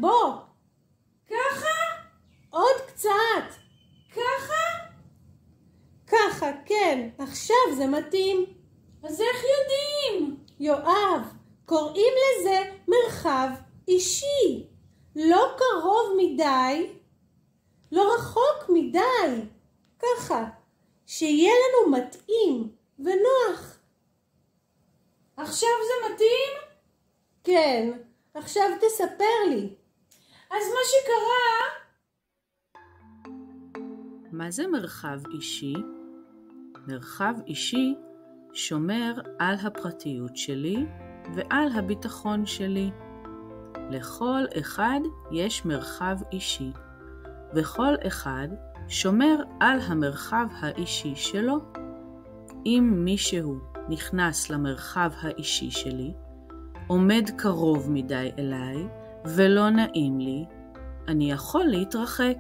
בוא. ככה? עוד קצת. ככה? ככה, כן, עכשיו זה מתאים. אז איך יודעים? יואב, קוראים לזה מרחב אישי. לא קרוב מדי, לא רחוק מדי. ככה, שיהיה לנו מתאים ונוח. עכשיו זה מתאים? כן, עכשיו תספר לי. אז מה שקרה... מה זה מרחב אישי? מרחב אישי שומר על הפרטיות שלי ועל הביטחון שלי. לכל אחד יש מרחב אישי, וכל אחד שומר על המרחב האישי שלו. אם מישהו נכנס למרחב האישי שלי, עומד קרוב מדי אליי ולא נעים לי, אני יכול להתרחק.